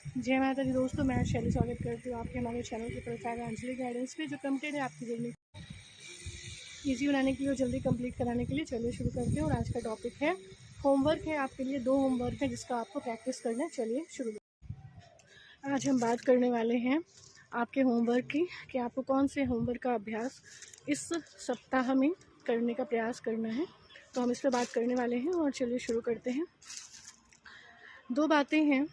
जय माता दी दोस्तों, मैं शैली स्वागत करती हूँ आपके हमारे चैनल के प्रोफाइल आंचलिक गाइडेंस पे। जो कंप्लीट है आपकी जर्नी ईजी बनाने के लिए और जल्दी कंप्लीट कराने के लिए। चलिए शुरू करते हैं। और आज का टॉपिक है होमवर्क है आपके लिए। 2 होमवर्क है जिसका आपको प्रैक्टिस करना है। चलिए शुरू करते हैं। आज हम बात करने वाले हैं आपके होमवर्क की कि आपको कौन से होमवर्क का अभ्यास इस सप्ताह में करने का प्रयास करना है। तो हम इस पर बात करने वाले हैं और चलिए शुरू करते हैं। 2 बातें हैं।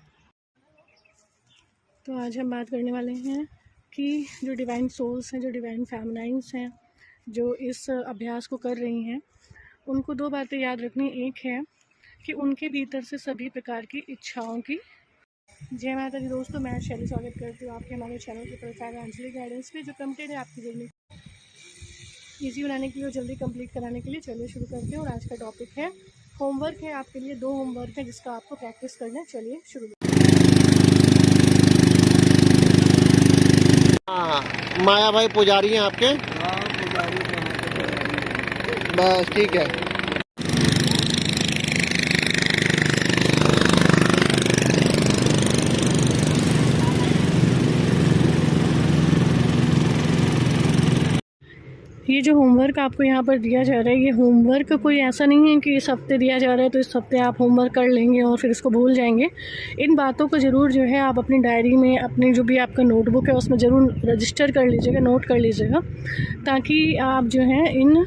तो आज हम बात करने वाले हैं कि जो डिवाइन सोल्स हैं, जो डिवाइन फेमिनाइंस हैं, जो इस अभ्यास को कर रही हैं, उनको 2 बातें याद रखनी। एक है कि उनके भीतर से सभी प्रकार की इच्छाओं की। जय माता दी दोस्तों, मैं शैली स्वागत करती हूँ आपके हमारे चैनल के प्रोफाइल आंचलिक गाइडेंस पे। जो कंप्लीट है आपकी जर्नी ईजी बनाने के लिए और जल्दी कंप्लीट कराने के लिए। चलिए शुरू करते हैं। और आज का टॉपिक है होमवर्क है आपके लिए। 2 होमवर्क है जिसका आपको प्रैक्टिस करना है। चलिए शुरू करते हैं। हाँ, माया भाई पुजारी हैं आपके? हाँ, पुजारी बस ठीक है। ये जो होमवर्क आपको यहाँ पर दिया जा रहा है, ये होमवर्क कोई ऐसा नहीं है कि इस हफ्ते दिया जा रहा है तो इस हफ्ते आप होमवर्क कर लेंगे और फिर इसको भूल जाएंगे। इन बातों को ज़रूर जो है आप अपनी डायरी में, अपनी जो भी आपका नोटबुक है उसमें ज़रूर रजिस्टर कर लीजिएगा, नोट कर लीजिएगा, ताकि आप जो है इन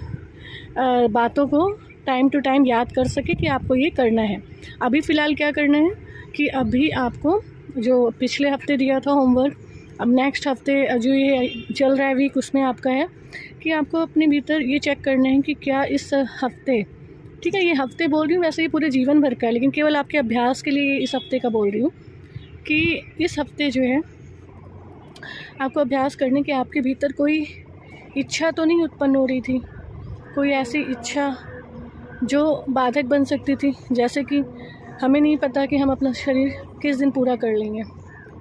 बातों को टाइम टू टाइम याद कर सके कि आपको ये करना है। अभी फ़िलहाल क्या करना है कि अभी आपको जो पिछले हफ्ते दिया था होमवर्क, अब नेक्स्ट हफ्ते जो ये चल रहा है वीक, उसमें आपका है कि आपको अपने भीतर ये चेक करना है कि क्या इस हफ्ते, ठीक है, ये हफ्ते बोल रही हूँ, वैसे ये पूरे जीवन भर का है, लेकिन केवल आपके अभ्यास के लिए इस हफ्ते का बोल रही हूँ कि इस हफ्ते जो है आपको अभ्यास करने के आपके भीतर कोई इच्छा तो नहीं उत्पन्न हो रही थी, कोई ऐसी इच्छा जो बाधक बन सकती थी। जैसे कि हमें नहीं पता कि हम अपना शरीर किस दिन पूरा कर लेंगे,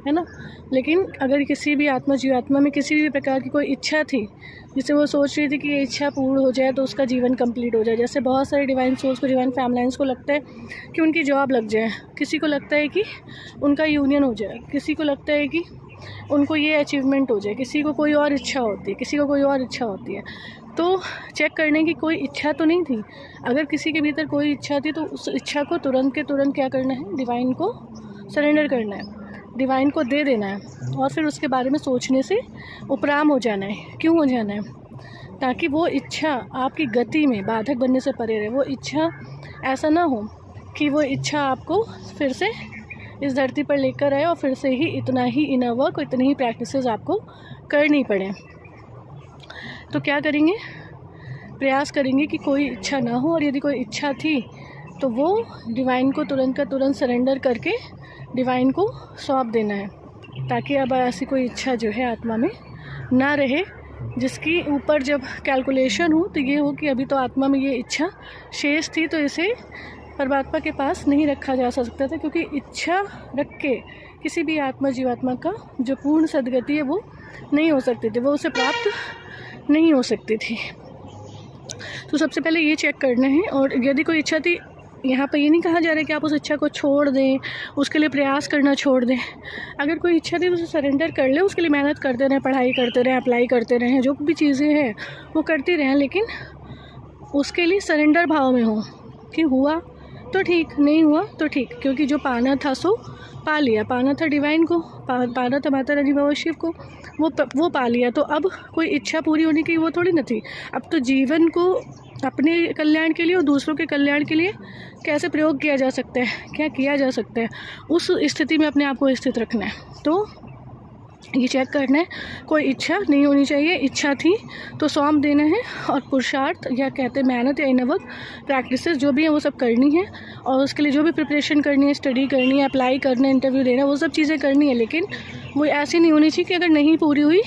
है ना, लेकिन अगर किसी भी आत्मा जीवात्मा में किसी भी प्रकार की कोई इच्छा थी जिसे वो सोच रही थी कि ये इच्छा पूर्ण हो जाए तो उसका जीवन कंप्लीट हो जाए। जैसे बहुत सारे डिवाइन सोल्स को, डिवाइन फैमिलाइंस को लगता है कि उनकी जॉब लग जाए, किसी को लगता है कि उनका यूनियन हो जाए, किसी को लगता है कि उनको ये अचीवमेंट हो जाए, किसी को कोई और इच्छा होती है, किसी को कोई और इच्छा होती है। तो चेक करने की कोई इच्छा तो नहीं थी। अगर किसी के भीतर कोई इच्छा थी तो उस इच्छा को तुरंत के तुरंत क्या करना है, डिवाइन को सरेंडर करना है, डिवाइन को दे देना है, और फिर उसके बारे में सोचने से उपराम हो जाना है। क्यों हो जाना है? ताकि वो इच्छा आपकी गति में बाधक बनने से परे रहे। वो इच्छा ऐसा ना हो कि वो इच्छा आपको फिर से इस धरती पर लेकर आए और फिर से ही इतना ही इनर वर्क और इतनी ही प्रैक्टिसेस आपको करनी पड़े। तो क्या करेंगे? प्रयास करेंगे कि कोई इच्छा ना हो, और यदि कोई इच्छा थी तो वो डिवाइन को तुरंत का तुरंत सरेंडर करके डिवाइन को सौंप देना है, ताकि अब ऐसी कोई इच्छा जो है आत्मा में ना रहे जिसकी ऊपर जब कैलकुलेशन हो तो ये हो कि अभी तो आत्मा में ये इच्छा शेष थी, तो इसे परमात्मा के पास नहीं रखा जा सकता था, क्योंकि इच्छा रख के किसी भी आत्मा जीवात्मा का जो पूर्ण सद्गति है वो नहीं हो सकती थी, वो उसे प्राप्त नहीं हो सकती थी। तो सबसे पहले ये चेक करना है। और यदि कोई इच्छा थी, यहाँ पर ये नहीं कहा जा रहा है कि आप उस इच्छा को छोड़ दें, उसके लिए प्रयास करना छोड़ दें। अगर कोई इच्छा थी तो उसे सरेंडर कर ले, उसके लिए मेहनत करते रहें, पढ़ाई करते रहें, अप्लाई करते रहें, जो भी चीज़ें हैं वो करती रहें, लेकिन उसके लिए सरेंडर भाव में हो कि हुआ तो ठीक, नहीं हुआ तो ठीक, क्योंकि जो पाना था सो पा लिया। पाना था डिवाइन को, पाना था माता रानी बाबा शिव को, वो पा लिया। तो अब कोई इच्छा पूरी होने की वो थोड़ी न थी। अब तो जीवन को अपने कल्याण के लिए और दूसरों के कल्याण के लिए कैसे प्रयोग किया जा सकता है, क्या किया जा सकता है, उस स्थिति में अपने आप को स्थित रखना है। तो ये चेक करना है, कोई इच्छा नहीं होनी चाहिए। इच्छा थी तो सौंप देना है, और पुरुषार्थ या कहते हैं मेहनत या इनर वर्क प्रैक्टिसेस जो भी हैं वो सब करनी है, और उसके लिए जो भी प्रिपरेशन करनी है, स्टडी करनी है, अप्लाई करना है, इंटरव्यू देना, वो सब चीज़ें करनी है। लेकिन वो ऐसी नहीं होनी चाहिए कि अगर नहीं पूरी हुई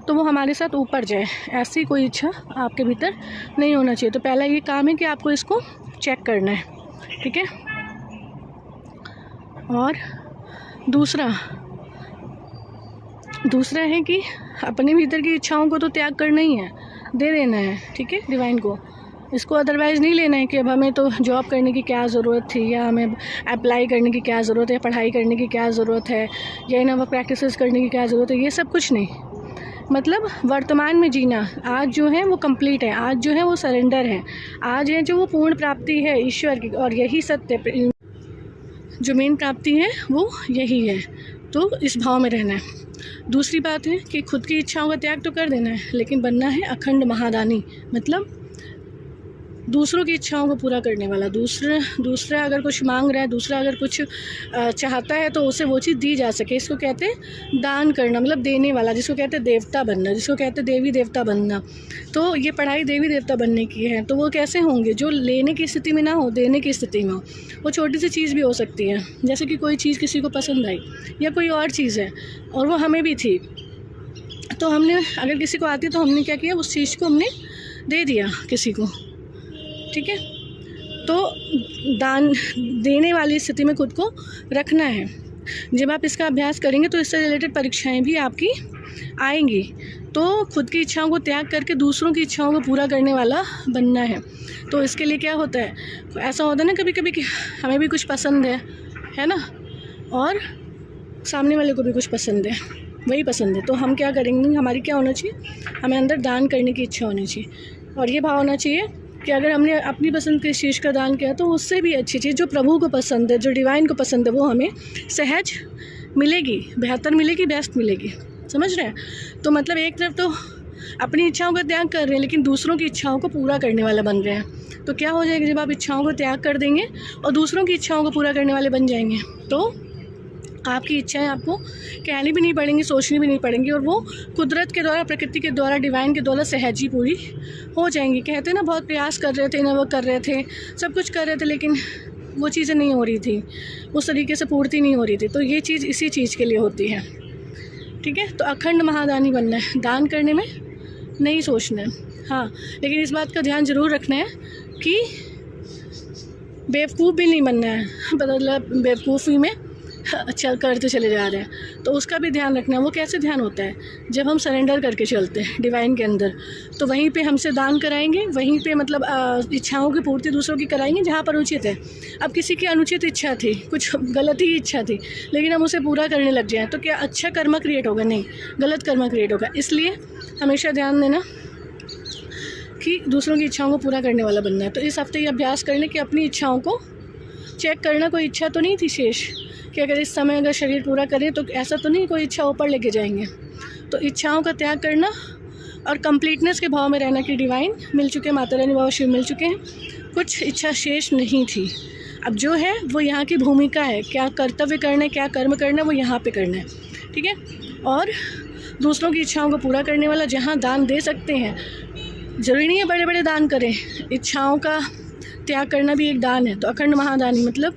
तो वो हमारे साथ ऊपर जाए। ऐसी कोई इच्छा आपके भीतर नहीं होना चाहिए। तो पहला ये काम है कि आपको इसको चेक करना है, ठीक है। और दूसरा है कि अपने भीतर की इच्छाओं को तो त्याग करना ही है, दे देना है, ठीक है, डिवाइन को। इसको अदरवाइज़ नहीं लेना है कि अब हमें तो जॉब करने की क्या ज़रूरत थी, या हमें अप्लाई करने की क्या ज़रूरत है, पढ़ाई करने की क्या ज़रूरत है, या इन अब प्रैक्टिसेस करने की क्या ज़रूरत है, ये सब कुछ नहीं। मतलब वर्तमान में जीना, आज जो है वो कंप्लीट है, आज जो है वो सरेंडर है, आज है जो वो पूर्ण प्राप्ति है ईश्वर की, और यही सत्य जो मेन प्राप्ति है वो यही है। तो इस भाव में रहना है। दूसरी बात है कि खुद की इच्छाओं का त्याग तो कर देना है, लेकिन बनना है अखंड महादानी, मतलब दूसरों की इच्छाओं को पूरा करने वाला। दूसरा अगर कुछ मांग रहा है, दूसरा अगर कुछ चाहता है, तो उसे वो चीज़ दी जा सके। इसको कहते हैं दान करना, मतलब देने वाला, जिसको कहते हैं देवता बनना, जिसको कहते हैं देवी देवता बनना। तो ये पढ़ाई देवी देवता बनने की है। तो वो कैसे होंगे? जो लेने की स्थिति में ना हो, देने की स्थिति में हो। वो छोटी सी चीज़ भी हो सकती है, जैसे कि कोई चीज़ किसी को पसंद आई या कोई और चीज़ है और वो हमें भी थी, तो हमने अगर किसी को आती है तो हमने क्या किया, उस चीज़ को हमने दे दिया किसी को, ठीक है। तो दान देने वाली स्थिति में खुद को रखना है। जब आप इसका अभ्यास करेंगे तो इससे रिलेटेड परीक्षाएं भी आपकी आएंगी। तो खुद की इच्छाओं को त्याग करके दूसरों की इच्छाओं को पूरा करने वाला बनना है। तो इसके लिए क्या होता है, ऐसा होता है ना कभी कभी कि हमें भी कुछ पसंद है ना, और सामने वाले को भी कुछ पसंद है, वही पसंद है। तो हम क्या करेंगे, हमारी क्या होना चाहिए, हमें अंदर दान करने की इच्छा होनी चाहिए, और ये भाव होना चाहिए कि अगर हमने अपनी पसंद की चीज़ का दान किया तो उससे भी अच्छी चीज़ जो प्रभु को पसंद है, जो डिवाइन को पसंद है, वो हमें सहज मिलेगी, बेहतर मिलेगी, बेस्ट मिलेगी। समझ रहे हैं? तो मतलब एक तरफ तो अपनी इच्छाओं का त्याग कर रहे हैं, लेकिन दूसरों की इच्छाओं को पूरा करने वाला बन रहे हैं। तो क्या हो जाएगा, जब आप इच्छाओं को त्याग कर देंगे और दूसरों की इच्छाओं को पूरा करने वाले बन जाएंगे, तो आपकी इच्छाएं आपको कहनी भी नहीं पड़ेंगी, सोचनी भी नहीं पड़ेंगी, और वो कुदरत के द्वारा, प्रकृति के द्वारा, डिवाइन के द्वारा सहज ही पूरी हो जाएंगी। कहते हैं ना, बहुत प्रयास कर रहे थे ना, वो कर रहे थे, सब कुछ कर रहे थे, लेकिन वो चीज़ें नहीं हो रही थी, उस तरीके से पूर्ति नहीं हो रही थी। तो ये चीज़ इसी चीज़ के लिए होती है, ठीक है। तो अखंड महादानी बनना है, दान करने में नहीं सोचना है। हाँ, लेकिन इस बात का ध्यान ज़रूर रखना है कि बेवकूफ़ भी नहीं बनना है, मतलब बेवकूफ़ी में चल करते चले जा रहे हैं, तो उसका भी ध्यान रखना है। वो कैसे ध्यान होता है, जब हम सरेंडर करके चलते हैं डिवाइन के अंदर, तो वहीं पे हमसे दान कराएंगे, वहीं पे मतलब इच्छाओं की पूर्ति दूसरों की कराएंगे जहाँ पर उचित है। अब किसी की अनुचित इच्छा थी, कुछ गलत ही इच्छा थी, लेकिन हम उसे पूरा करने लग जाएँ, तो क्या अच्छा कर्म क्रिएट होगा? नहीं, गलत कर्म क्रिएट होगा। इसलिए हमेशा ध्यान देना कि दूसरों की इच्छाओं को पूरा करने वाला बनना है। तो इस हफ्ते ये अभ्यास करने कि अपनी इच्छाओं को चेक करना, कोई इच्छा तो नहीं थी शेष, कि अगर इस समय अगर शरीर पूरा करें तो ऐसा तो नहीं कोई इच्छा ऊपर लेके जाएंगे। तो इच्छाओं का त्याग करना और कंप्लीटनेस के भाव में रहना कि डिवाइन मिल चुके, माता रानी बाबा शिव मिल चुके हैं, कुछ इच्छा शेष नहीं थी। अब जो है वो यहाँ की भूमिका है, क्या कर्तव्य करना है, क्या कर्म करना है, वो यहाँ पे करना है, ठीक है। और दूसरों की इच्छाओं को पूरा करने वाला, जहाँ दान दे सकते हैं, ज़रूरी नहीं है बड़े बड़े दान करें, इच्छाओं का त्याग करना भी एक दान है। तो अखंड महादानी मतलब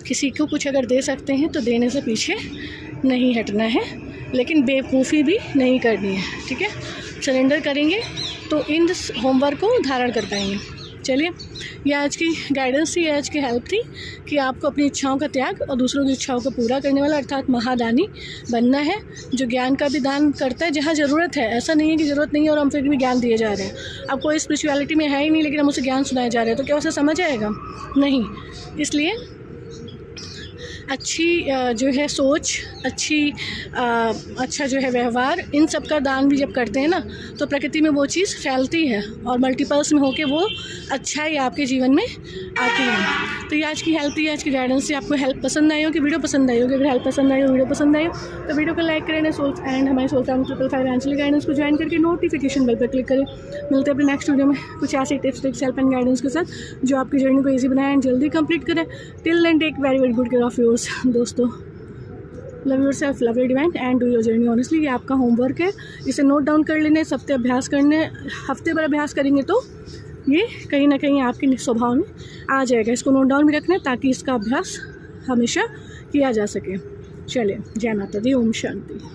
किसी को कुछ अगर दे सकते हैं तो देने से पीछे नहीं हटना है, लेकिन बेवकूफ़ी भी नहीं करनी है, ठीक है। सरेंडर करेंगे तो इन होमवर्क को धारण कर पाएंगे। चलिए, ये आज की गाइडेंस थी, आज की हेल्प थी कि आपको अपनी इच्छाओं का त्याग और दूसरों की इच्छाओं को पूरा करने वाला अर्थात महादानी बनना है, जो ज्ञान का भी दान करता है जहाँ ज़रूरत है। ऐसा नहीं है कि ज़रूरत नहीं है और हम फिर भी ज्ञान दिए जा रहे हैं। अब कोई स्पिरिचुअलिटी में है ही नहीं, लेकिन हम उसे ज्ञान सुनाए जा रहे हैं, तो क्या उसे समझ आएगा? नहीं। इसलिए अच्छी जो है सोच, अच्छा जो है व्यवहार, इन सब का दान भी जब करते हैं ना, तो प्रकृति में वो चीज़ फैलती है और मल्टीपल्स में होके वो अच्छाई आपके जीवन में आती है। तो ये आज की हेल्प थी, आज की गाइडेंस से आपको हेल्प पसंद आई हो कि वीडियो पसंद आई होगी। अगर हेल्प पसंद आई हो, वीडियो पसंद आई हो, तो वीडियो को लाइक करें एंड हमारे सोल्स 555 एंजली गाइडेंस को ज्वाइन करके नोटिफिकेशन बेल पर क्लिक करें। मिलते हैं अपने नेक्स्ट वीडियो में कुछ ऐसे tips tricks help and guidance के साथ जो आपकी जर्नी को ईजी बनाए एंड जल्दी कंप्लीट करें। Till then take very very good care of yours दोस्तों। Love yourself, love your divine and do your journey honestly. ये आपका होमवर्क है, इसे नोट डाउन कर लेने, हफ्ते अभ्यास करने, हफ्ते भर अभ्यास करेंगे तो ये कहीं ना कहीं आपके स्वभाव में आ जाएगा। इसको नोट डाउन भी रखना है ताकि इसका अभ्यास हमेशा किया जा सके। चलिए, जय माता दी, ओम शांति।